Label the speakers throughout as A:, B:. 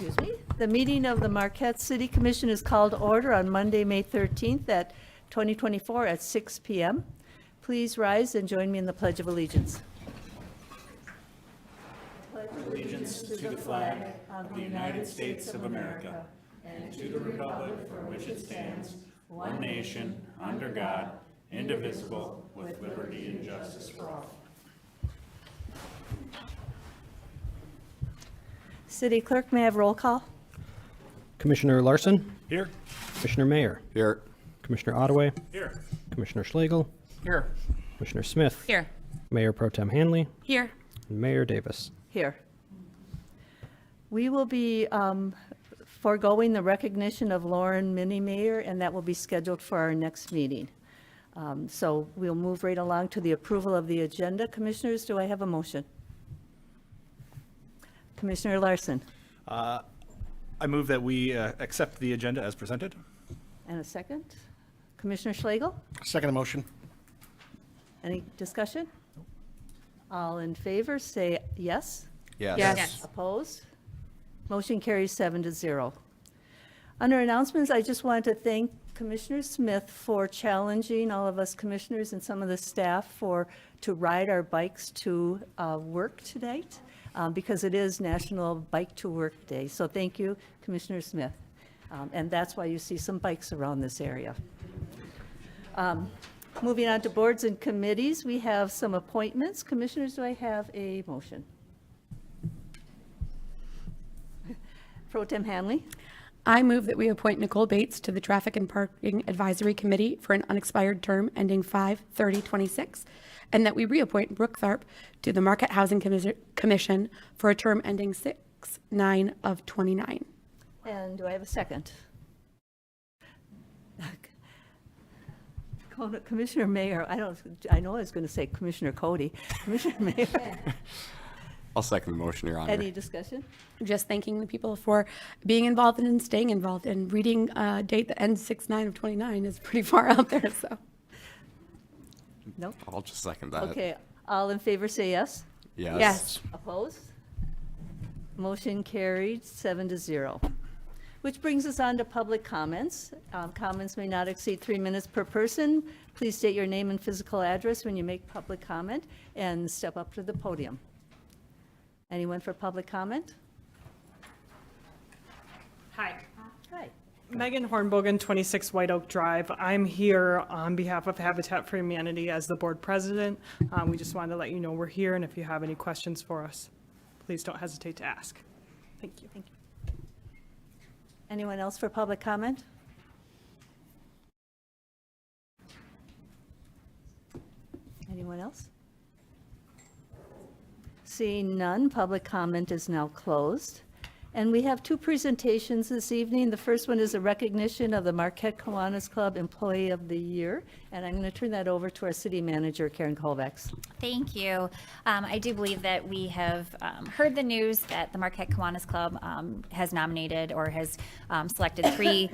A: Excuse me. The meeting of the Marquette City Commission is called to order on Monday, May 13th at 2024 at 6 p.m. Please rise and join me in the Pledge of Allegiance.
B: Allegiance to the flag of the United States of America and to the republic for which it stands, one nation, under God, indivisible, with liberty and justice for all.
A: City Clerk, may I have roll call?
C: Commissioner Larson,
B: Here.
C: Commissioner Mayer,
D: Here.
C: Commissioner Ottaway,
B: Here.
C: Commissioner Schlegel,
D: Here.
C: Commissioner Smith,
E: Here.
C: Mayor Pro Tem Hanley,
E: Here.
C: and Mayor Davis.
A: Here. We will be foregoing the recognition of Lauren Mini-Mayor, and that will be scheduled for our next meeting. So we'll move right along to the approval of the agenda. Commissioners, do I have a motion? Commissioner Larson,
F: I move that we accept the agenda as presented.
A: and a second. Commissioner Schlegel,
D: Second motion.
A: any discussion? All in favor, say yes.
D: Yes.
E: Yes.
A: Opposed? Motion carries 7-0. Under announcements, I just wanted to thank Commissioner Smith for challenging all of us commissioners and some of the staff to ride our bikes to work tonight, because it is National Bike to Work Day. So thank you, Commissioner Smith. And that's why you see some bikes around this area. Moving on to boards and committees, we have some appointments. Commissioners, do I have a motion? Pro Tem Hanley,
E: I move that we appoint Nicole Bates to the Traffic and Parking Advisory Committee for an unexpired term ending 5/30/26, and that we reappoint Brooke Tharp to the Marquette Housing Commission for a term ending 6/9/29.
A: and do I have a second? Commissioner Mayor, I know I was going to say Commissioner Cody. Commissioner Mayor,
D: I'll second the motion, Your Honor.
A: any discussion?
E: Just thanking the people for being involved and staying involved, and reading a date that ends 6/9/29 is pretty far out there, so.
A: No?
D: I'll just second that.
A: Okay, all in favor say yes.
D: Yes.
E: Yes.
A: Opposed? Motion carried 7-0. Which brings us on to public comments. Comments may not exceed 3 minutes per person. Please state your name and physical address when you make public comment and step up to the podium. Anyone for public comment?
G: Hi,
A: Hi.
G: Megan Hornbogen, 26 White Oak Drive. I'm here on behalf of Habitat for Humanity as the board president. We just wanted to let you know we're here, and if you have any questions for us, please don't hesitate to ask. Thank you.
A: Thank you. Anyone else for public comment? Anyone else? Seeing none, public comment is now closed. And we have two presentations this evening. The first one is a recognition of the Marquette Kiwanis Club Employee of the Year. And I'm going to turn that over to our city manager, Karen Kovacs.
H: Thank you. I do believe that we have heard the news that the Marquette Kiwanis Club has nominated or has selected 3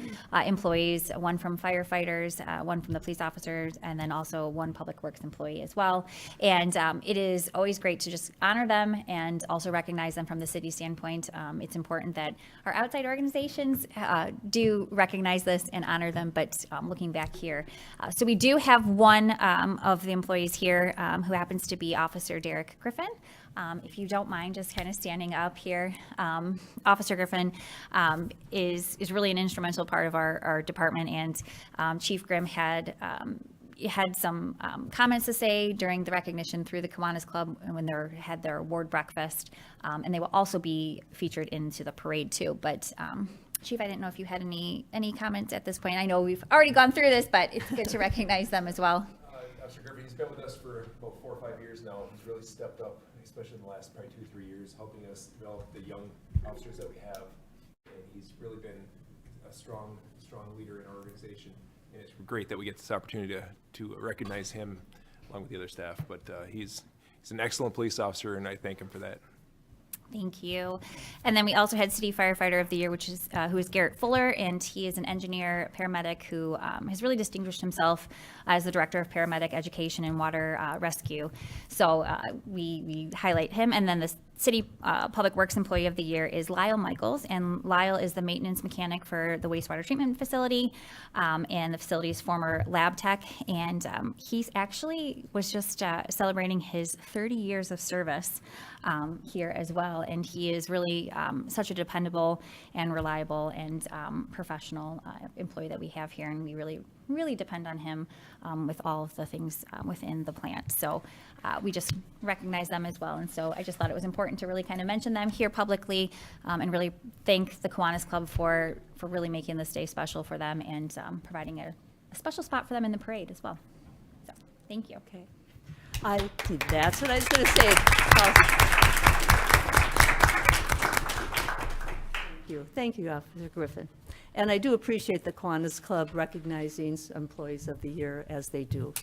H: employees, one from firefighters, one from the police officers, and then also one public works employee as well. And it is always great to just honor them and also recognize them from the city standpoint. It's important that our outside organizations do recognize this and honor them, but looking back here. So we do have one of the employees here who happens to be Officer Derek Griffin. If you don't mind just kind of standing up here. Officer Griffin is really an instrumental part of our department, and Chief Grimm had some comments to say during the recognition through the Kiwanis Club when they had their award breakfast, and they will also be featured into the parade too. But Chief, I didn't know if you had any comments at this point. I know we've already gone through this, but it's good to recognize them as well.
I: Officer Griffin, he's been with us for about 4 or 5 years now. He's really stepped up, especially in the last probably 2 or 3 years, helping us develop the young officers that we have. And he's really been a strong leader in our organization. And it's great that we get this opportunity to recognize him along with the other staff. But he's an excellent police officer, and I thank him for that.
H: Thank you. And then we also had City Firefighter of the Year, which is who is Garrett Fuller, and he is an engineer, paramedic who has really distinguished himself as the Director of Paramedic Education and Water Rescue. So we highlight him. And then City Public Works Employee of the Year is Lyle Michaels, and Lyle is the maintenance mechanic for the wastewater treatment facility and the facility's former lab tech. And he's actually was just celebrating his 30 years of service here as well. And he is really such a dependable and reliable and professional employee that we have here, and we really depend on him with all of the things within the plant. So we just recognize them as well. And so I just thought it was important to really kind of mention them here publicly and really thank the Kiwanis Club for really making this day special for them and providing a special spot for them in the parade as well. So thank you.
A: Okay. That's what I was going to say. Thank you, Officer Griffin. And I do appreciate the Kiwanis Club recognizing Employees of the Year as they do.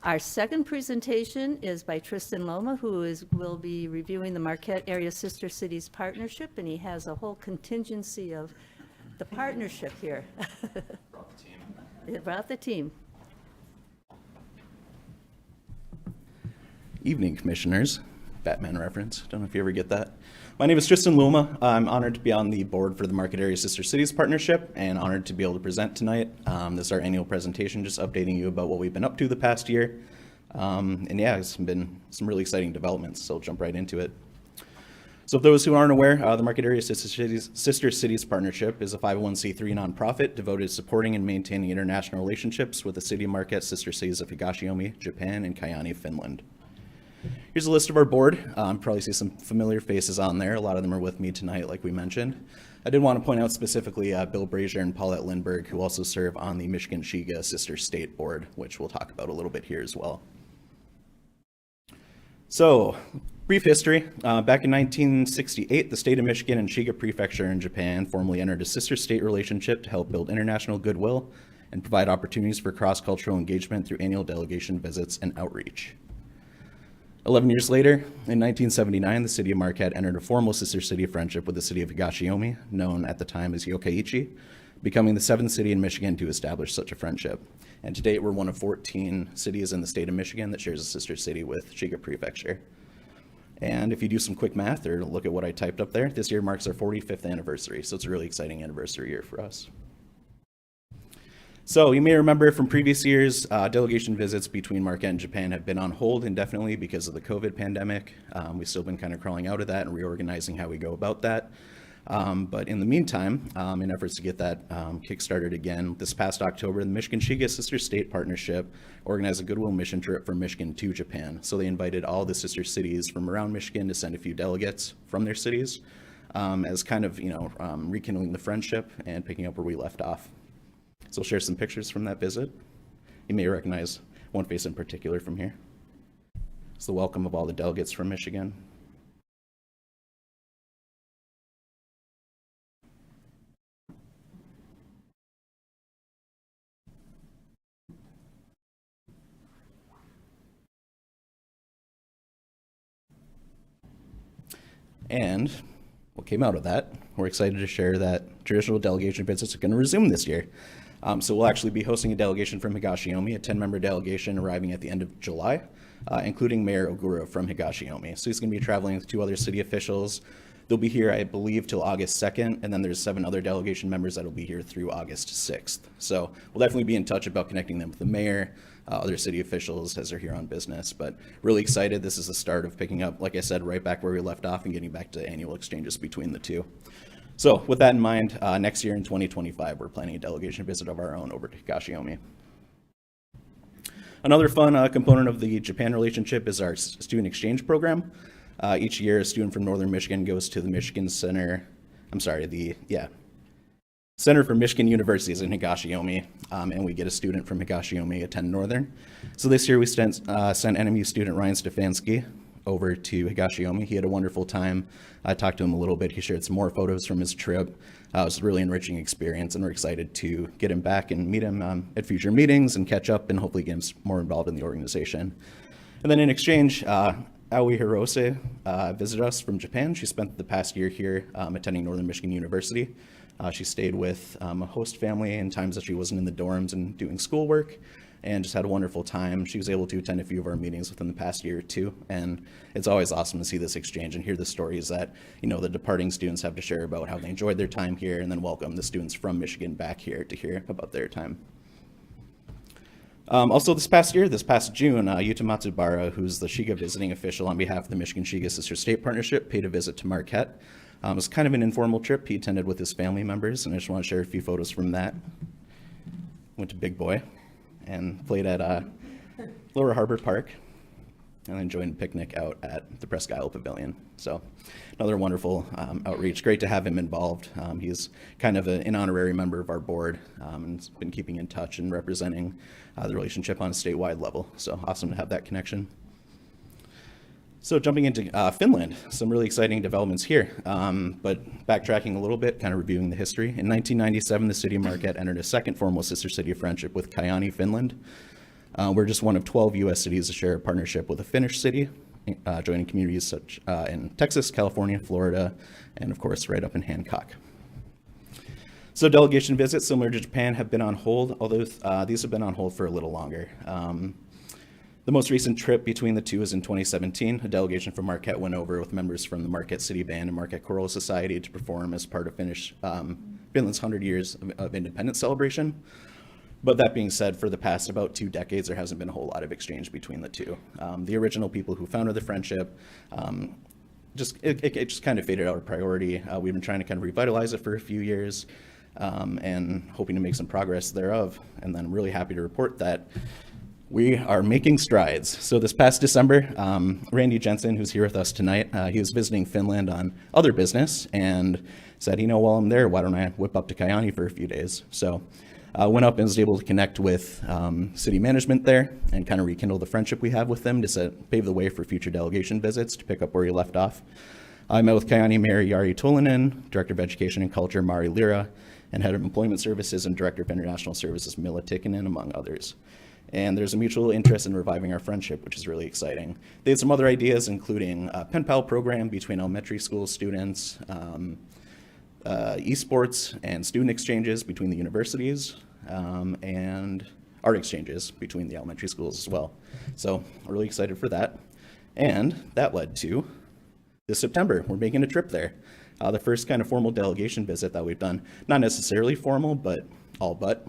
A: Our second presentation is by Tristan Loma, who will be reviewing the Marquette Area Sister Cities Partnership, and he has a whole contingency of the partnership here.
B: Brought the team.
A: It brought the team.
J: Evening, Commissioners. Batman reference. Don't know if you ever get that. My name is Tristan Luma. I'm honored to be on the board for the Marquette Area Sister Cities Partnership and honored to be able to present tonight. This is our annual presentation, just updating you about what we've been up to the past year. And yeah, it's been some really exciting developments, so I'll jump right into it. So for those who aren't aware, the Marquette Area Sister Cities Partnership is a 501c3 nonprofit devoted to supporting and maintaining international relationships with the City of Marquette, sister cities of Higashiomi, Japan, and Kajaani, Finland. Here's a list of our board. Probably see some familiar faces on there. A lot of them are with me tonight, like we mentioned. I did want to point out specifically Bill Brazier and Paulette Lindberg, who also serve on the Michigan Shiga Sister State Board, which we'll talk about a little bit here as well. So, brief history. Back in 1968, the state of Michigan and Shiga Prefecture in Japan formally entered a sister state relationship to help build international goodwill and provide opportunities for cross-cultural engagement through annual delegation visits and outreach. 11 years later, in 1979, the city of Marquette entered a formal sister city friendship with the city of Higashiomi, known at the time as Yokkaichi, becoming the 7th city in Michigan to establish such a friendship. And to date, we're one of 14 cities in the state of Michigan that shares a sister city with Shiga Prefecture. And if you do some quick math or look at what I typed up there, this year marks our 45th anniversary, so it's a really exciting anniversary year for us. So you may remember from previous years, delegation visits between Marquette and Japan have been on hold indefinitely because of the COVID pandemic. We've still been kind of crawling out of that and reorganizing how we go about that. But in the meantime, in efforts to get that kick-started again, this past October, the Michigan Shiga Sister State Partnership organized a goodwill mission trip from Michigan to Japan. So they invited all the sister cities from around Michigan to send a few delegates from their cities as kind of, rekindling the friendship and picking up where we left off. So I'll share some pictures from that visit. You may recognize one face in particular from here. It's the welcome of all the delegates from Michigan. And what came out of that, we're excited to share that traditional delegation visits are going to resume this year. So we'll actually be hosting a delegation from Higashiomi, a 10-member delegation arriving at the end of July, including Mayor Ogura from Higashiomi. So he's going to be traveling with 2 other city officials. They'll be here, I believe, till August 2nd, and then there's 7 other delegation members that will be here through August 6th. So we'll definitely be in touch about connecting them with the mayor, other city officials as they're here on business. But really excited. This is the start of picking up, like I said, right back where we left off and getting back to annual exchanges between the two. So with that in mind, next year in 2025, we're planning a delegation visit of our own over to Higashiomi. Another fun component of the Japan relationship is our student exchange program. Each year, a student from Northern Michigan goes to the Michigan Center, Center for Michigan Universities in Higashiomi, and we get a student from Higashiomi attend Northern. So this year we sent NMU student Ryan Stefanski over to Higashiomi. He had a wonderful time. I talked to him a little bit. He shared some more photos from his trip. It was a really enriching experience, and we're excited to get him back and meet him at future meetings and catch up and hopefully get him more involved in the organization. And then in exchange, Aoi Hirose visited us from Japan. She spent the past year here attending Northern Michigan University. She stayed with a host family in times that she wasn't in the dorms and doing schoolwork. and just had a wonderful time. She was able to attend a few of our meetings within the past year or two, and it's always awesome to see this exchange and hear the stories that, you know, the departing students have to share about how they enjoyed their time here, and then welcome the students from Michigan back here to hear about their time. Also this past June, Yuta Matsubara, who's the Shiga visiting official on behalf of the Michigan Shiga Sister State Partnership, paid a visit to Marquette. It was kind of an informal trip he attended with his family members, and I just want to share a few photos from that. Went to Big Boy and played at Lower Harbor Park, and then joined a picnic out at the Presque Isle Pavilion. So another wonderful outreach. Great to have him involved. He's kind of an honorary member of our board, and has been keeping in touch and representing the relationship on a statewide level. So awesome to have that connection. So jumping into Finland, some really exciting developments here. But backtracking a little bit, kind of reviewing the history. In 1997, the city of Marquette entered a second formal sister city of friendship with Kajaani, Finland. We're just one of 12 U.S. cities to share a partnership with a Finnish city, joining communities such in Texas, California, Florida, and of course right up in Hancock. So delegation visits, similar to Japan, have been on hold, although these have been on hold for a little longer. The most recent trip between the two is in 2017. A delegation from Marquette went over with members from the Marquette City Band and Marquette Choral Society to perform as part of Finland's 100 years of independence celebration. But that being said, for the past about 2 decades, there hasn't been a whole lot of exchange between the two. The original people who founded the friendship, it just kind of faded out of priority. We've been trying to kind of revitalize it for a few years, and hoping to make some progress thereof. And then I'm really happy to report that we are making strides. So this past December, Randy Jensen, who's here with us tonight, he was visiting Finland on other business and said, you know, while I'm there, why don't I whip up to Kajaani for a few days? So went up and was able to connect with city management there and kind of rekindle the friendship we have with them to pave the way for future delegation visits to pick up where he left off. I met with Kajaani Mayor Jari Tolinen, Director of Education and Culture Mari Lira, and Head of Employment Services and Director of International Services Mila Tikkanen, among others. And there's a mutual interest in reviving our friendship, which is really exciting. They had some other ideas, including a pen pal program between elementary school students, esports and student exchanges between the universities, and art exchanges between the elementary schools as well. So we're really excited for that. And that led to this September, we're making a trip there. The first kind of formal delegation visit that we've done, not necessarily formal, but all but.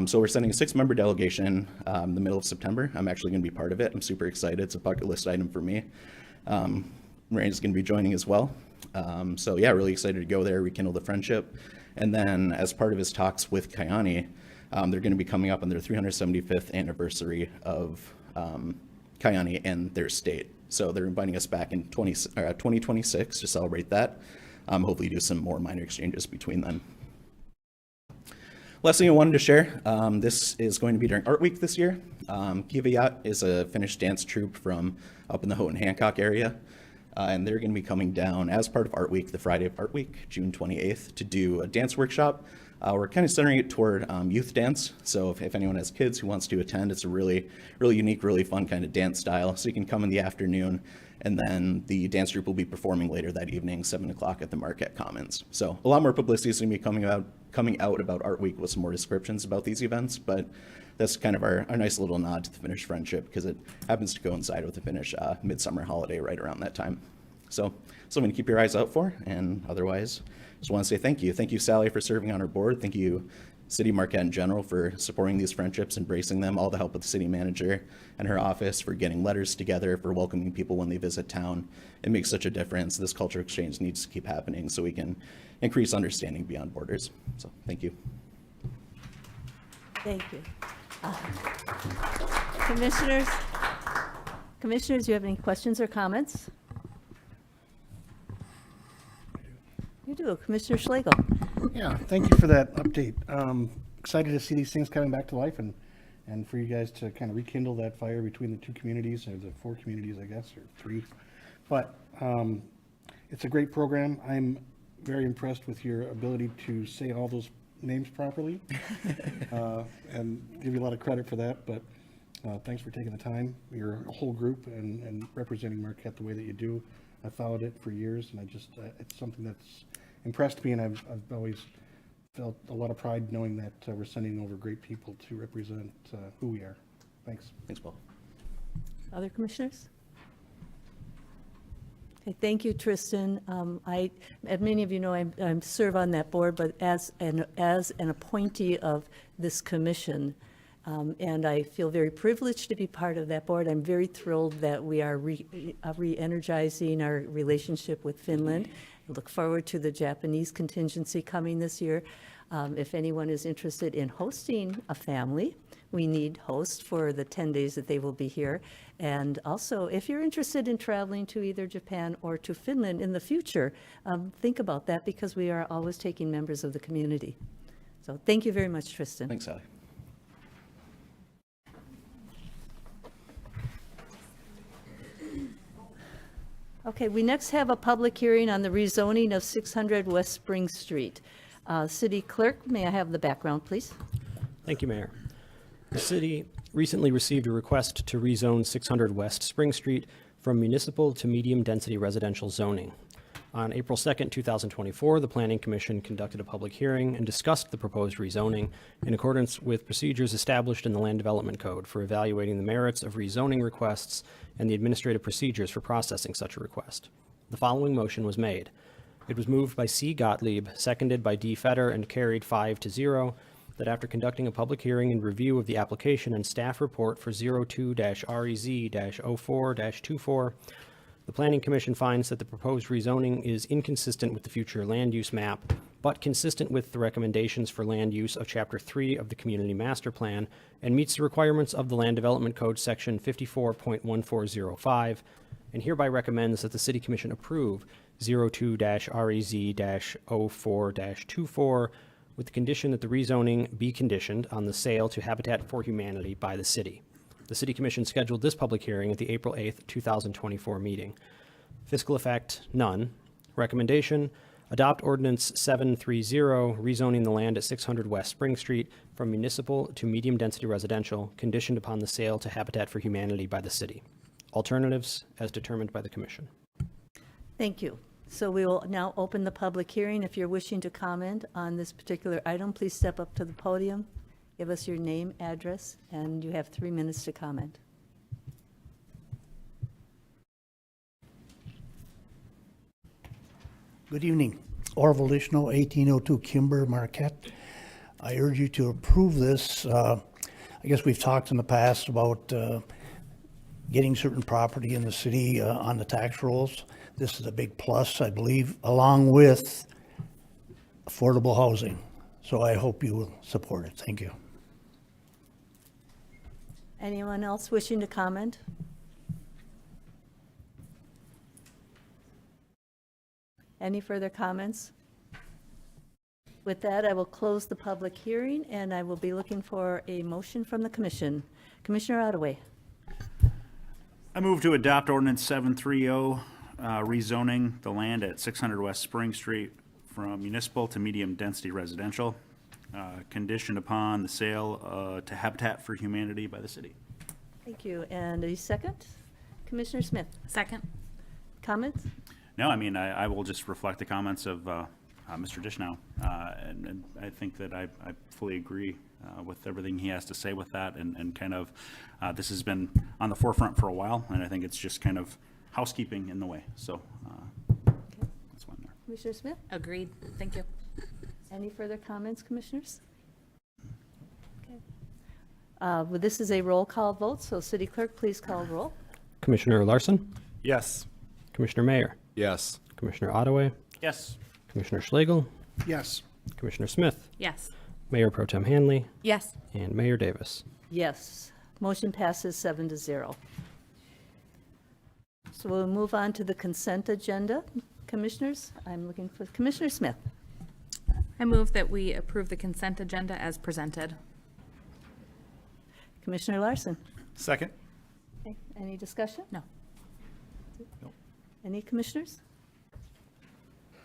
J: So we're sending a 6-member delegation in the middle of September. I'm actually going to be part of it. I'm super excited. It's a bucket list item for me. Randy's going to be joining as well. So yeah, really excited to go there, rekindle the friendship. And then as part of his talks with Kajaani, they're going to be coming up on their 375th anniversary of Kajaani and their state. So they're inviting us back in 2026 to celebrate that. Hopefully do some more minor exchanges between them. Last thing I wanted to share, this is going to be during Art Week this year. Kivajat is a Finnish dance troupe from up in the Houghton Hancock area, and they're going to be coming down as part of Art Week, the Friday of Art Week, June 28th, to do a dance workshop. We're kind of centering it toward youth dance, so if anyone has kids who wants to attend, it's a really unique, really fun kind of dance style. So you can come in the afternoon, and then the dance group will be performing later that evening, 7 o'clock at the Marquette Commons. So a lot more publicity is going to be coming out about Art Week with some more descriptions about these events, but that's kind of our nice little nod to the Finnish friendship because it happens to coincide with the Finnish midsummer holiday right around that time. So something to keep your eyes out for, and otherwise, just want to say thank you. Thank you, Sally, for serving on our board. Thank you, City of Marquette in general, for supporting these friendships, embracing them, all the help with the city manager and her office for getting letters together, for welcoming people when they visit town. It makes such a difference. This culture exchange needs to keep happening so we can increase understanding beyond borders. So thank you.
A: Thank you. Commissioners, do you have any questions or comments? You do. Commissioner Schlegel.
K: Yeah, thank you for that update. Excited to see these things coming back to life and for you guys to kind of rekindle that fire between the 2 communities, or the 4 communities, I guess, or 3. But it's a great program. I'm very impressed with your ability to say all those names properly and give you a lot of credit for that. But thanks for taking the time. You're a whole group and representing Marquette the way that you do. I followed it for years, and it's something that's impressed me, and I've always felt a lot of pride knowing that we're sending over great people to represent who we are. Thanks.
J: Thanks, Paul.
A: Other commissioners? Okay, thank you, Tristan. As many of you know, I serve on that board, but as an appointee of this commission, and I feel very privileged to be part of that board. I'm very thrilled that we are re-energizing our relationship with Finland. I look forward to the Japanese contingency coming this year. If anyone is interested in hosting a family, we need hosts for the 10 days that they will be here. And also, if you're interested in traveling to either Japan or to Finland in the future, think about that because we are always taking members of the community. So thank you very much, Tristan.
J: Thanks, Sally.
A: Okay, we next have a public hearing on the rezoning of 600 West Spring Street. City Clerk, may I have the background, please?
C: Thank you, Mayor. The city recently received a request to rezone 600 West Spring Street from municipal to medium-density residential zoning. On April 2nd, 2024, the Planning Commission conducted a public hearing and discussed the proposed rezoning in accordance with procedures established in the Land Development Code for evaluating the merits of rezoning requests and the administrative procedures for processing such a request. The following motion was made. It was moved by C. Gottlieb, seconded by D. Fetter, and carried 5-0, that after conducting a public hearing and review of the application and staff report for 02-REZ-04-24, the Planning Commission finds that the proposed rezoning is inconsistent with the future land use map, but consistent with the recommendations for land use of Chapter 3 of the Community Master Plan and meets the requirements of the Land Development Code Section 54.1405, and hereby recommends that the City Commission approve 02-REZ-04-24 with the condition that the rezoning be conditioned on the sale to Habitat for Humanity by the city. The City Commission scheduled this public hearing at the April 8th, 2024 meeting. Fiscal effect, none. Recommendation, adopt Ordinance 730, rezoning the land at 600 West Spring Street from municipal to medium-density residential, conditioned upon the sale to Habitat for Humanity by the city. Alternatives as determined by the Commission.
A: Thank you. So we will now open the public hearing. If you're wishing to comment on this particular item, please step up to the podium, give us your name, address, and you have 3 minutes to comment.
L: Good evening. Orville Ishno, 1802 Kimber, Marquette. I urge you to approve this. I guess we've talked in the past about getting certain property in the city on the tax rolls. This is a big plus, I believe, along with affordable housing. So I hope you will support it. Thank you.
A: Anyone else wishing to comment? Any further comments? With that, I will close the public hearing, and I will be looking for a motion from the commission. Commissioner Ottaway.
B: I move to adopt Ordinance 730, rezoning the land at 600 West Spring Street from municipal to medium-density residential, conditioned upon the sale to Habitat for Humanity by the city.
A: Thank you. And a second? Commissioner Smith.
E: Second.
A: Comments?
B: No, I mean, I will just reflect the comments of Mr. Dishnow, and I think that I fully agree with everything he has to say with that, and kind of, this has been on the forefront for a while, and I think it's just kind of housekeeping in the way, so that's why I'm there.
A: Commissioner Smith?
E: Agreed. Thank you.
A: Any further comments, commissioners? Okay. Well, this is a roll call vote, so City Clerk, please call roll.
C: Commissioner Larson,
F: Yes.
C: Commissioner Mayer,
D: Yes.
C: Commissioner Ottaway,
B: Yes.
C: Commissioner Schlegel,
K: Yes.
C: Commissioner Smith,
E: Yes.
C: Mayor Pro Tem Hanley,
E: Yes.
C: and Mayor Davis.
A: Yes. Motion passes 7-0. So we'll move on to the consent agenda. Commissioners, I'm looking for Commissioner Smith.
M: I move that we approve the consent agenda as presented.
A: Commissioner Larson.
F: Second?
A: Okay. Any discussion?
M: No.
A: Any commissioners?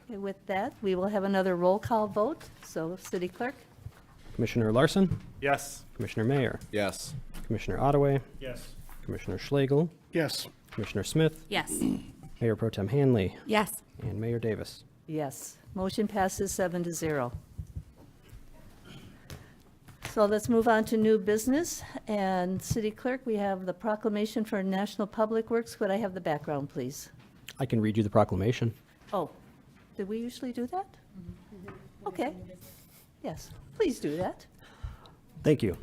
A: Okay, with that, we will have another roll call vote. So City Clerk?
C: Commissioner Larson,
F: Yes.
C: Commissioner Mayer,
D: Yes.
C: Commissioner Ottaway,
B: Yes.
C: Commissioner Schlegel,
K: Yes.
C: Commissioner Smith,
M: Yes.
C: Mayor Pro Tem Hanley,
E: Yes.
C: and Mayor Davis.
A: Yes. Motion passes 7-0. So let's move on to new business. And City Clerk, we have the proclamation for National Public Works. Could I have the background, please?
C: I can read you the proclamation.
A: Oh, did we usually do that? Okay. Yes, please do that.
C: Thank you.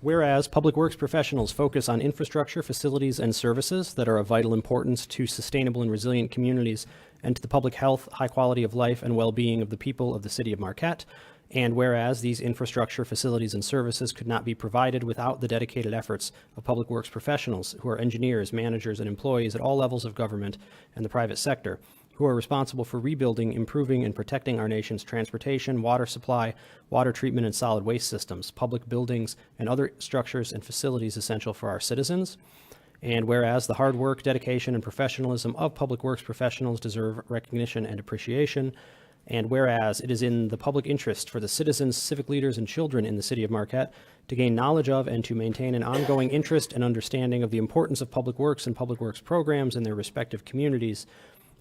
C: Whereas public works professionals focus on infrastructure, facilities, and services that are of vital importance to sustainable and resilient communities and to the public health, high quality of life, and well-being of the people of the city of Marquette. And whereas these infrastructure, facilities, and services could not be provided without the dedicated efforts of public works professionals who are engineers, managers, and employees at all levels of government and the private sector, who are responsible for rebuilding, improving, and protecting our nation's transportation, water supply, water treatment, and solid waste systems, public buildings, and other structures and facilities essential for our citizens. And whereas the hard work, dedication, and professionalism of public works professionals deserve recognition and appreciation, and whereas it is in the public interest for the citizens, civic leaders, and children in the city of Marquette to gain knowledge of and to maintain an ongoing interest and understanding of the importance of public works and public works programs in their respective communities.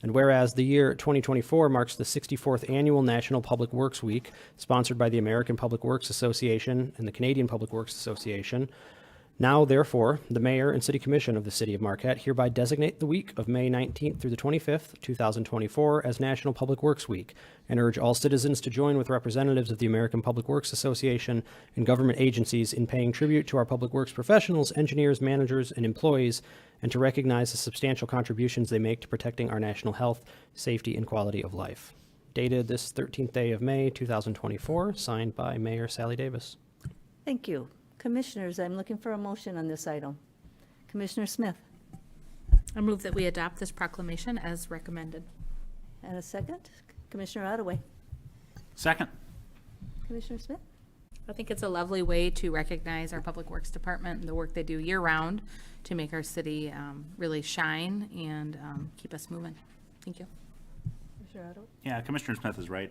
C: And whereas the year 2024 marks the 64th annual National Public Works Week, sponsored by the American Public Works Association and the Canadian Public Works Association, now, therefore, the Mayor and City Commission of the City of Marquette hereby designate the week of May 19th through the 25th, 2024 as National Public Works Week and urge all citizens to join with representatives of the American Public Works Association and government agencies in paying tribute to our public works professionals, engineers, managers, and employees, and to recognize the substantial contributions they make to protecting our national health, safety, and quality of life. Dated this 13th day of May, 2024, signed by Mayor Sally Davis.
A: Thank you. Commissioners, I'm looking for a motion on this item. Commissioner Smith,
M: I move that we adopt this proclamation as recommended.
A: and a second. Commissioner Ottaway.
B: Second.
A: Commissioner Smith?
M: I think it's a lovely way to recognize our Public Works Department and the work they do year-round to make our city really shine and keep us moving. Thank you.
A: Commissioner Ottaway?
B: Yeah, Commissioner Smith is right.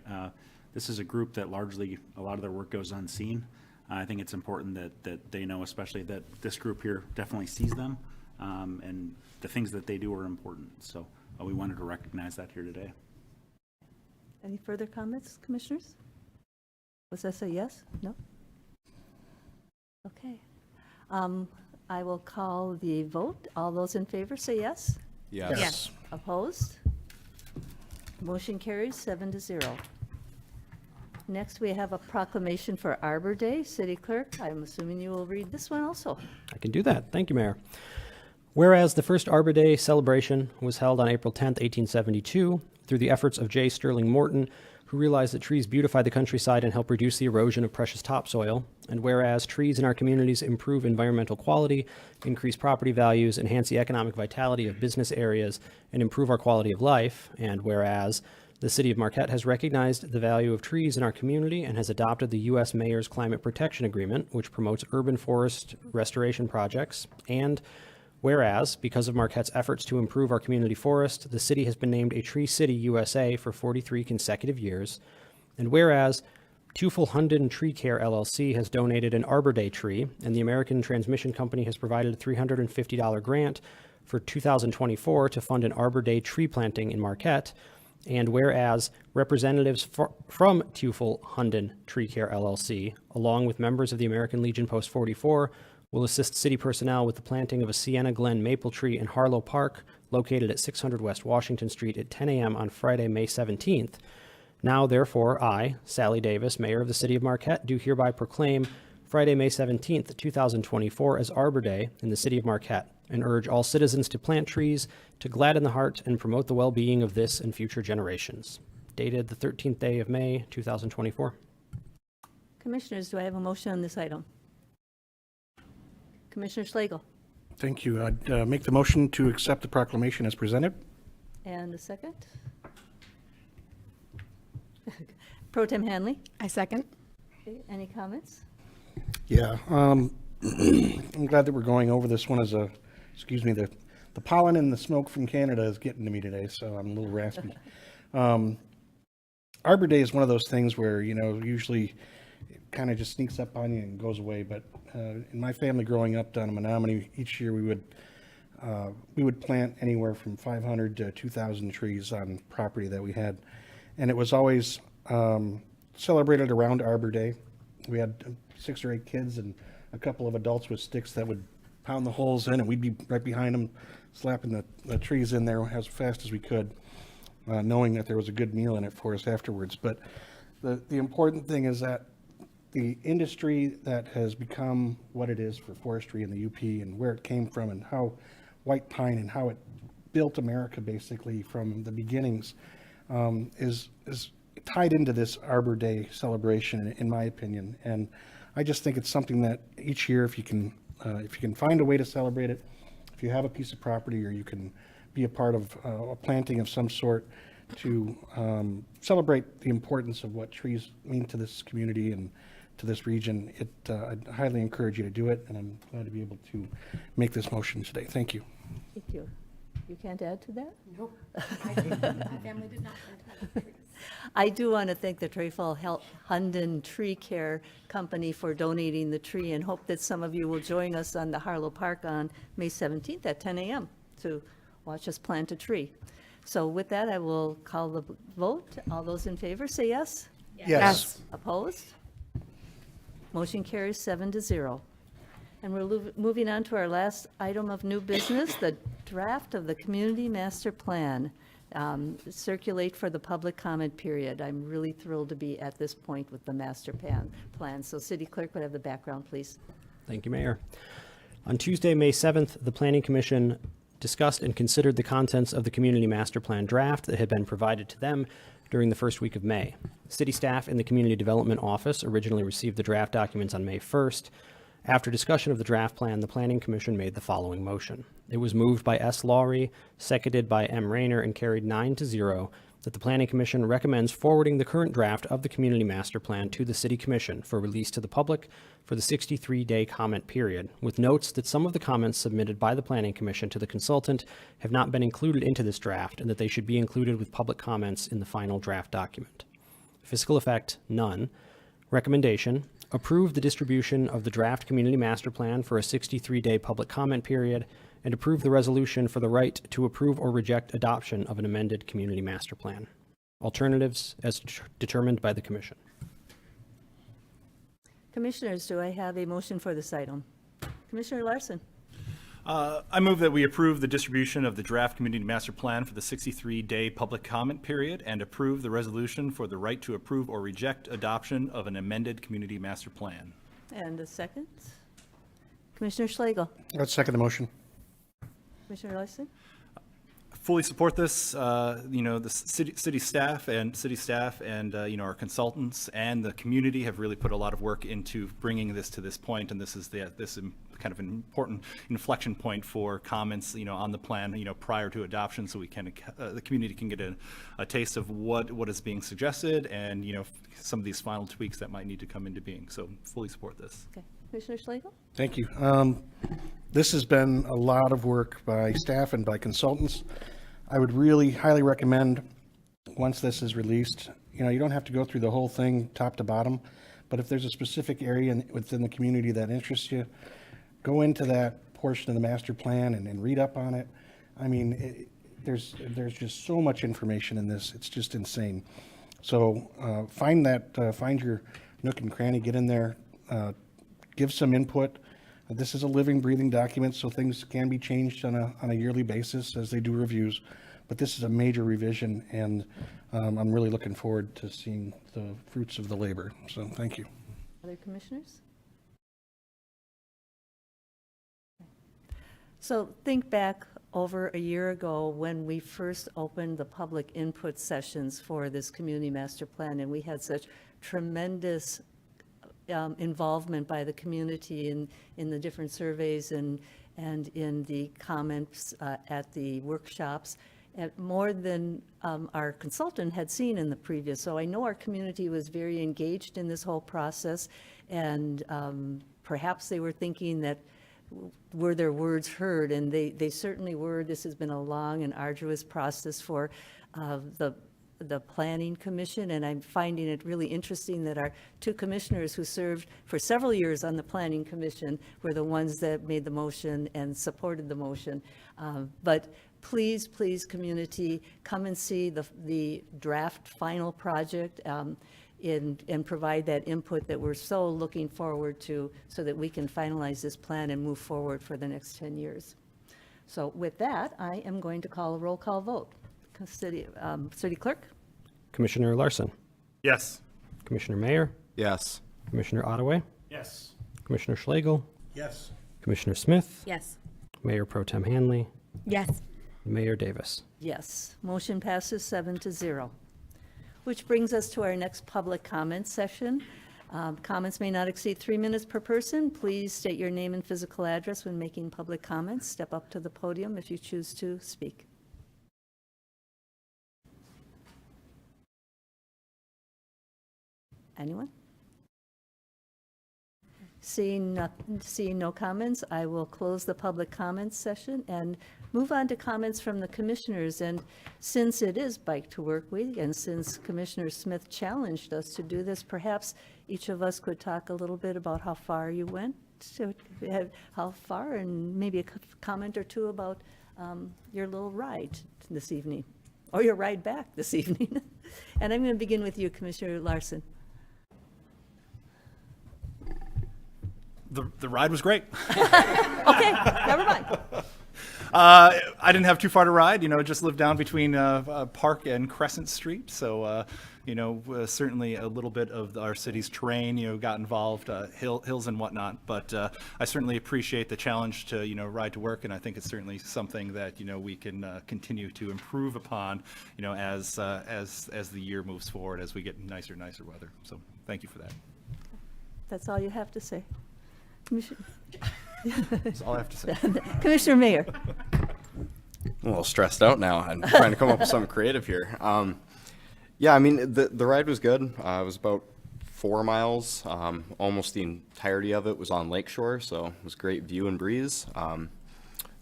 B: This is a group that largely, a lot of their work goes unseen. I think it's important that they know, especially that this group here definitely sees them, and the things that they do are important. So we wanted to recognize that here today.
A: Any further comments, commissioners? Was this a yes? No? Okay. I will call the vote. All those in favor say yes.
D: Yes.
M: Yes.
A: Opposed? Motion carries 7-0. Next, we have a proclamation for Arbor Day. City Clerk, I'm assuming you will read this one also.
C: I can do that. Thank you, Mayor. Whereas the first Arbor Day celebration was held on April 10th, 1872, through the efforts of J. Sterling Morton, who realized that trees beautify the countryside and help reduce the erosion of precious topsoil. And whereas trees in our communities improve environmental quality, increase property values, enhance the economic vitality of business areas, and improve our quality of life. And whereas the City of Marquette has recognized the value of trees in our community and has adopted the U.S. Mayor's Climate Protection Agreement, which promotes urban forest restoration projects. And whereas, because of Marquette's efforts to improve our community forest, the city has been named a Tree City USA for 43 consecutive years. And whereas, Teufelhunden Tree Care LLC has donated an Arbor Day tree, and the American Transmission Company has provided a $350 grant for 2024 to fund an Arbor Day tree planting in Marquette. And whereas representatives from Teufelhunden Tree Care LLC, along with members of the American Legion Post 44, will assist city personnel with the planting of a Sienna Glen maple tree in Harlow Park, located at 600 West Washington Street at 10 a.m. on Friday, May 17th. Now, therefore, I, Sally Davis, Mayor of the City of Marquette, do hereby proclaim Friday, May 17th, 2024 as Arbor Day in the City of Marquette, and urge all citizens to plant trees to gladden the heart and promote the well-being of this and future generations. Dated the 13th day of May, 2024.
A: Commissioners, do I have a motion on this item? Commissioner Schlegel,
K: Thank you. I'd make the motion to accept the proclamation as presented.
A: and a second. Pro Tem Hanley,
E: I second.
A: okay, any comments?
K: Yeah, I'm glad that we're going over this one as a, excuse me, the pollen and the smoke from Canada is getting to me today, so I'm a little raspy. Arbor Day is one of those things where, you know, usually it kind of just sneaks up on you and goes away, but in my family growing up down in Menominee, each year we would plant anywhere from 500 to 2,000 trees on property that we had, and it was always celebrated around Arbor Day. We had 6 or 8 kids and a couple of adults with sticks that would pound the holes in, and we'd be right behind them, slapping the trees in there as fast as we could, knowing that there was a good meal in it for us afterwards. But the important thing is that the industry that has become what it is for forestry in the UP and where it came from and how white pine and how it built America basically from the beginnings is tied into this Arbor Day celebration, in my opinion. And I just think it's something that each year, if you can find a way to celebrate it, if you have a piece of property or you can be a part of a planting of some sort to celebrate the importance of what trees mean to this community and to this region, I'd highly encourage you to do it, and I'm glad to be able to make this motion today. Thank you.
A: Thank you. You can't add to that?
E: No, my family did not plant trees.
A: I do want to thank the Trefall Hunden Tree Care Company for donating the tree, and hope that some of you will join us on the Harlow Park on May 17th at 10 a.m. to watch us plant a tree. So with that, I will call the vote. All those in favor, say yes.
K: Yes.
A: Opposed? Motion carries 7-0. And we're moving on to our last item of new business, the draft of the Community Master Plan. Circulate for the public comment period. I'm really thrilled to be at this point with the master plan. So City Clerk would have the background, please.
C: Thank you, Mayor. On Tuesday, May 7th, the Planning Commission discussed and considered the contents of the Community Master Plan draft that had been provided to them during the first week of May. City staff in the Community Development Office originally received the draft documents on May 1st. After discussion of the draft plan, the Planning Commission made the following motion. It was moved by S. Laurie, seconded by M. Rayner, and carried 9-0 that the Planning Commission recommends forwarding the current draft of the Community Master Plan to the City Commission for release to the public for the 63-day comment period, with notes that some of the comments submitted by the Planning Commission to the consultant have not been included into this draft and that they should be included with public comments in the final draft document. Fiscal effect, none. Recommendation, approve the distribution of the draft Community Master Plan for a 63-day public comment period, and approve the resolution for the right to approve or reject adoption of an amended Community Master Plan. Alternatives as determined by the Commission.
A: Commissioners, do I have a motion for this item? Commissioner Larson.
F: I move that we approve the distribution of the draft Community Master Plan for the 63-day public comment period and approve the resolution for the right to approve or reject adoption of an amended Community Master Plan.
A: And a second? Commissioner Schlegel.
K: Let's second the motion.
A: Commissioner Larson.
F: Fully support this. The city staff and our consultants and the community have really put a lot of work into bringing this to this point, and this is kind of an important inflection point for comments, on the plan, prior to adoption, so we can the community can get a taste of what is being suggested, and some of these final tweaks that might need to come into being. So fully support this.
A: Okay, Commissioner Schlegel.
K: Thank you. This has been a lot of work by staff and by consultants. I would really highly recommend, once this is released, you don't have to go through the whole thing top to bottom, but if there's a specific area within the community that interests you, go into that portion of the master plan and read up on it. I mean, there's just so much information in this. It's just insane. So find your nook and cranny, get in there, give some input. This is a living, breathing document, so things can be changed on a yearly basis as they do reviews. But this is a major revision, and I'm really looking forward to seeing the fruits of the labor. So thank you.
A: Other commissioners? So think back over a year ago when we first opened the public input sessions for this Community Master Plan, and we had such tremendous involvement by the community in the different surveys and in the comments at the workshops, and more than our consultant had seen in the previous. So I know our community was very engaged in this whole process, and perhaps they were thinking that were their words heard, and they certainly were. This has been a long and arduous process for the Planning Commission, and I'm finding it really interesting that our two commissioners who served for several years on the Planning Commission were the ones that made the motion and supported the motion. But please, community, come and see the draft final project. and provide that input that we're so looking forward to so that we can finalize this plan and move forward for the next 10 years. So with that, I am going to call a roll call vote. City Clerk?
C: Commissioner Larson,
F: Yes.
C: Commissioner Mayer,
D: Yes.
C: Commissioner Ottaway,
B: Yes.
C: Commissioner Schlegel,
K: Yes.
C: Commissioner Smith,
M: Yes.
C: Mayor Pro Tem Hanley,
E: Yes.
C: Mayor Davis.
A: Yes. Motion passes 7-0. Which brings us to our next public comment session. Comments may not exceed 3 minutes per person. Please state your name and physical address when making public comments. Step up to the podium if you choose to speak. Anyone? Seeing no comments, I will close the public comments session and move on to comments from the commissioners. And since it is Bike to Work Week, and since Commissioner Smith challenged us to do this, perhaps each of us could talk a little bit about how far you went, how far, and maybe a comment or two about your little ride this evening, or your ride back this evening. And I'm going to begin with you, Commissioner Larson.
F: The ride was great.
A: Okay, never mind.
F: I didn't have too far to ride, just lived down between Park and Crescent Street. So, certainly a little bit of our city's terrain, got involved, hills and whatnot. But I certainly appreciate the challenge to, ride to work. And I think it's certainly something that, we can continue to improve upon, as the year moves forward, as we get nicer weather. So thank you for that.
A: That's all you have to say.
F: That's all I have to say.
A: Commissioner Mayer.
D: I'm a little stressed out now. I'm trying to come up with something creative here. Yeah, I mean, the ride was good. It was about 4 miles. Almost the entirety of it was on Lakeshore, so it was great view and breeze.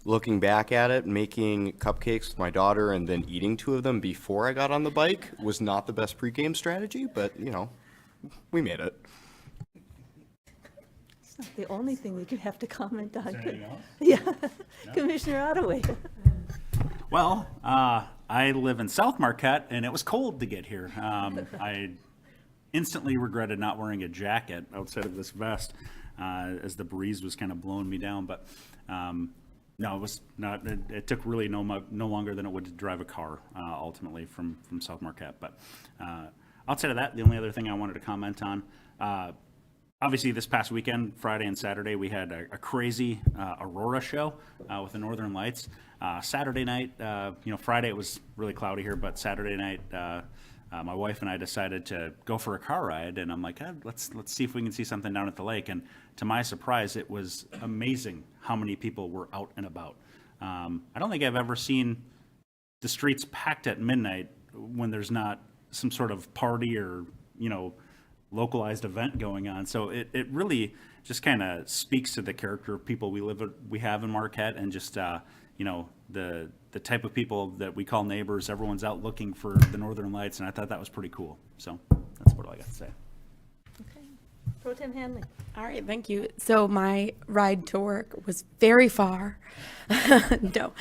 D: Looking back at it, making cupcakes with my daughter and then eating 2 of them before I got on the bike was not the best pregame strategy, but, we made it.
A: It's not the only thing that you have to comment on.
B: Is there anything else?
A: Yeah. No? Commissioner Ottaway.
B: Well, I live in South Marquette, and it was cold to get here. I instantly regretted not wearing a jacket outside of this vest as the breeze was kind of blowing me down. But no, it was not. It took really no longer than it would to drive a car ultimately from South Marquette. But outside of that, the only other thing I wanted to comment on. Obviously, this past weekend, Friday and Saturday, we had a crazy aurora show with the Northern Lights. Saturday night, Friday it was really cloudy here, but Saturday night, my wife and I decided to go for a car ride, and I'm like, let's see if we can see something down at the lake. And to my surprise, it was amazing how many people were out and about. I don't think I've ever seen the streets packed at midnight when there's not some sort of party or, localized event going on. So it really just kind of speaks to the character of people we have in Marquette, and just the type of people that we call neighbors. Everyone's out looking for the Northern Lights, and I thought that was pretty cool. So that's what I got to say.
A: Okay. Pro Tem Hanley.
E: All right, thank you. So my ride to work was very far. No,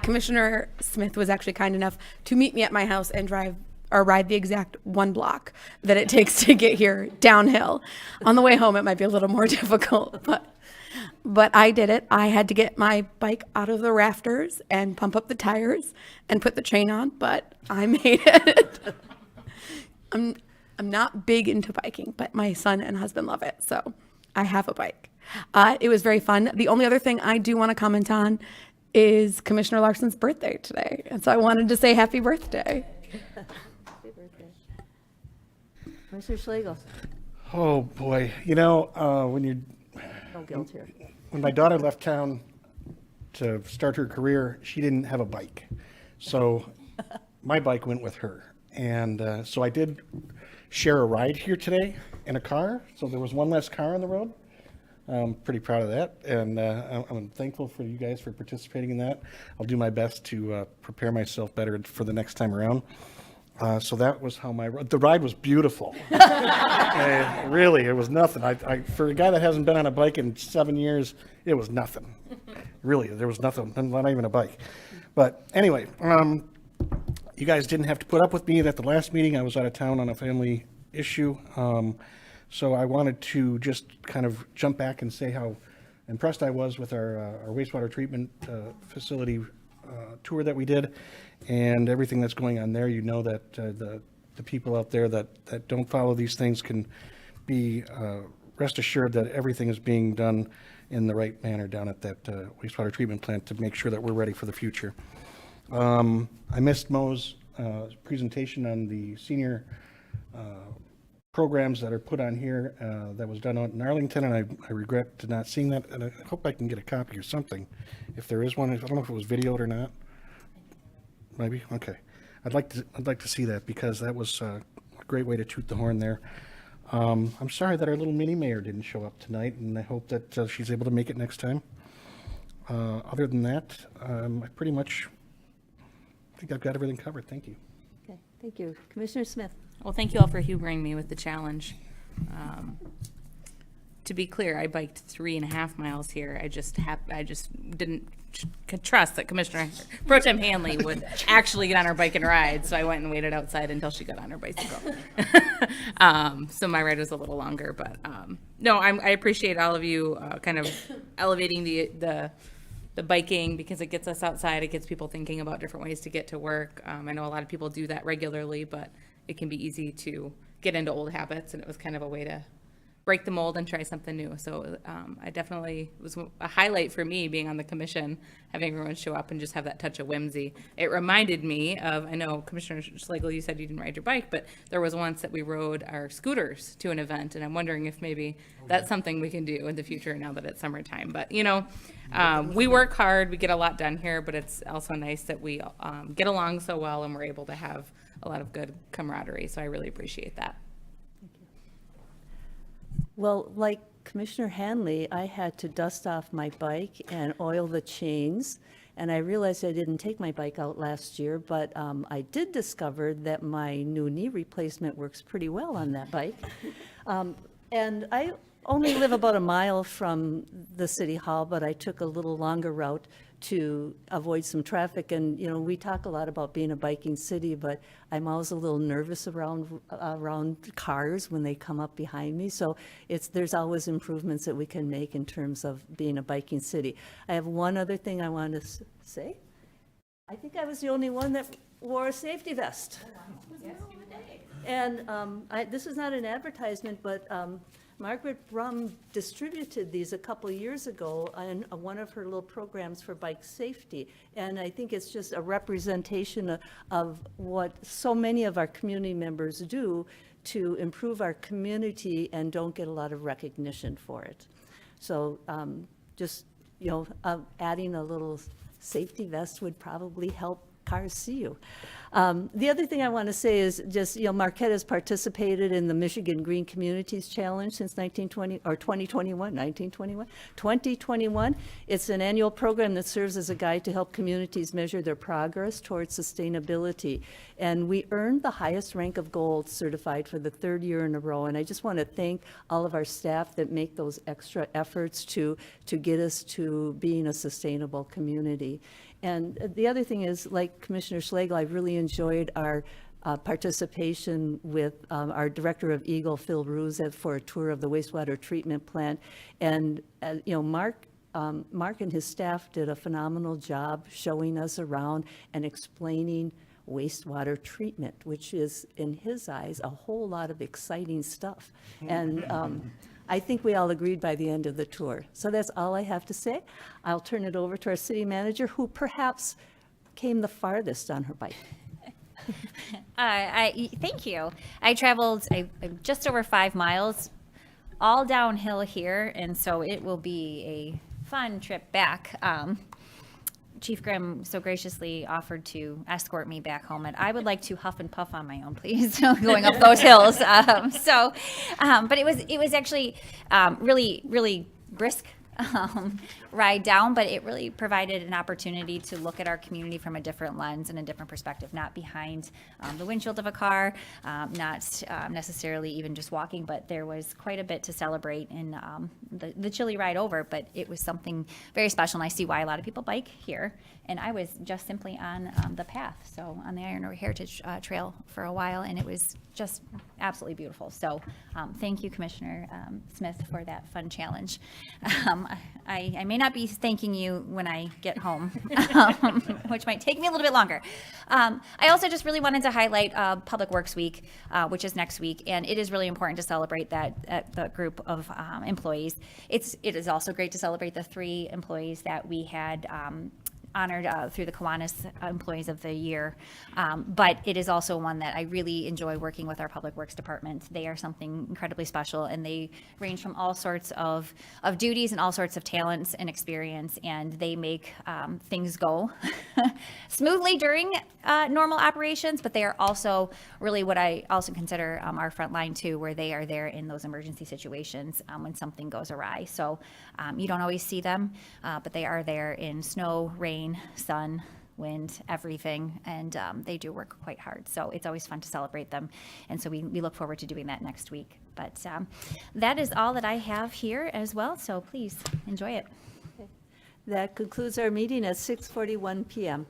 E: Commissioner Smith was actually kind enough to meet me at my house and ride the exact 1 block that it takes to get here downhill. On the way home, it might be a little more difficult, but I did it. I had to get my bike out of the rafters and pump up the tires and put the chain on, but I made it. I'm not big into biking, but my son and husband love it, so I have a bike. It was very fun. The only other thing I do want to comment on is Commissioner Larson's birthday today, and so I wanted to say happy birthday.
A: Happy birthday. Commissioner Schlegel.
K: Oh, boy. When you're
A: No guilt here.
K: when my daughter left town to start her career, she didn't have a bike. So my bike went with her. And so I did share a ride here today in a car. So there was one less car on the road. I'm pretty proud of that. And I'm thankful for you guys for participating in that. I'll do my best to prepare myself better for the next time around. So that was how the ride was beautiful. Really, it was nothing. For a guy that hasn't been on a bike in 7 years, it was nothing. Really, there was nothing, not even a bike. But anyway, you guys didn't have to put up with me at the last meeting. I was out of town on a family issue. So I wanted to just kind of jump back and say how impressed I was with our wastewater treatment facility tour that we did and everything that's going on there. You know that the people out there that don't follow these things can be rest assured that everything is being done in the right manner down at that wastewater treatment plant to make sure that we're ready for the future. I missed Mo's presentation on the senior programs that are put on here that was done out in Arlington, and I regret not seeing that, and I hope I can get a copy or something. If there is one, I don't know if it was videoed or not. Maybe? Okay. I'd like to see that because that was a great way to toot the horn there. I'm sorry that our little mini mayor didn't show up tonight, and I hope that she's able to make it next time. Other than that, I pretty much think I've got everything covered. Thank you.
A: Okay, thank you. Commissioner Smith?
M: Well, thank you all for humoring me with the challenge. To be clear, I biked 3.5 miles here. I just didn't trust that Commissioner Pro Tem Hanley would actually get on her bike and ride, so I went and waited outside until she got on her bicycle. So my ride was a little longer, but no, I appreciate all of you kind of elevating the biking because it gets us outside. It gets people thinking about different ways to get to work. I know a lot of people do that regularly, but it can be easy to get into old habits, and it was kind of a way to break the mold and try something new. So I definitely, it was a highlight for me being on the commission, having everyone show up and just have that touch of whimsy. It reminded me of, I know Commissioner Schlegel, you said you didn't ride your bike, but there was once that we rode our scooters to an event, and I'm wondering if maybe that's something we can do in the future now that it's summertime. But you know, we work hard, we get a lot done here, but it's also nice that we get along so well and we're able to have a lot of good camaraderie. So I really appreciate that.
A: Well, like Commissioner Hanley, I had to dust off my bike and oil the chains, and I realized I didn't take my bike out last year, but I did discover that my new knee replacement works pretty well on that bike. And I only live about a mile from the city hall, but I took a little longer route to avoid some traffic. And, you know, we talk a lot about being a biking city, but I'm always a little nervous around cars when they come up behind me. So there's always improvements that we can make in terms of being a biking city. I have one other thing I want to say. I think I was the only one that wore a safety vest. And this is not an advertisement, but Margaret Brum distributed these a couple of years ago in one of her little programs for bike safety. And I think it's just a representation of what so many of our community members do to improve our community and don't get a lot of recognition for it. So just, you know, adding a little safety vest would probably help cars see you. The other thing I want to say is just, you know, Marquette has participated in the Michigan Green Communities Challenge since 2021. It's an annual program that serves as a guide to help communities measure their progress towards sustainability. And we earned the highest rank of gold certified for the 3rd year in a row. And I just want to thank all of our staff that make those extra efforts to get us to being a sustainable community. And the other thing is, like Commissioner Schlegel, I really enjoyed our participation with our Director of Eagle, Phil Ruse, for a tour of the wastewater treatment plant. And, you know, Mark and his staff did a phenomenal job showing us around and explaining wastewater treatment, which is, in his eyes, a whole lot of exciting stuff. And I think we all agreed by the end of the tour. So that's all I have to say. I'll turn it over to our city manager, who perhaps came the farthest on her bike.
H: Thank you. I traveled just over 5 miles, all downhill here, and so it will be a fun trip back. Chief Grimm so graciously offered to escort me back home, and I would like to huff and puff on my own, please, going up those hills. But it was actually really, really brisk ride down, but it really provided an opportunity to look at our community from a different lens and a different perspective, not behind the windshield of a car, not necessarily even just walking, but there was quite a bit to celebrate in the chilly ride over, but it was something very special, and I see why a lot of people bike here, and I was just simply on the path, so on the Iron Ore Heritage Trail for a while, and it was just absolutely beautiful. So thank you, Commissioner Smith, for that fun challenge. I may not be thanking you when I get home, which might take me a little bit longer. I also just really wanted to highlight Public Works Week, which is next week, and it is really important to celebrate the group of employees. It is also great to celebrate the 3 employees that we had honored through the Kiwanis Employees of the Year. But it is also one that I really enjoy working with our Public Works Department. They are something incredibly special, and they range from all sorts of duties and all sorts of talents and experience, and they make things go smoothly during normal operations, but they are also really what I also consider our front line too, where they are there in those emergency situations when something goes awry. So you don't always see them, but they are there in snow, rain, sun, wind, everything, and they do work quite hard. So it's always fun to celebrate them, and so we look forward to doing that next week. But that is all that I have here as well, so please enjoy it.
A: That concludes our meeting at 6:41 PM.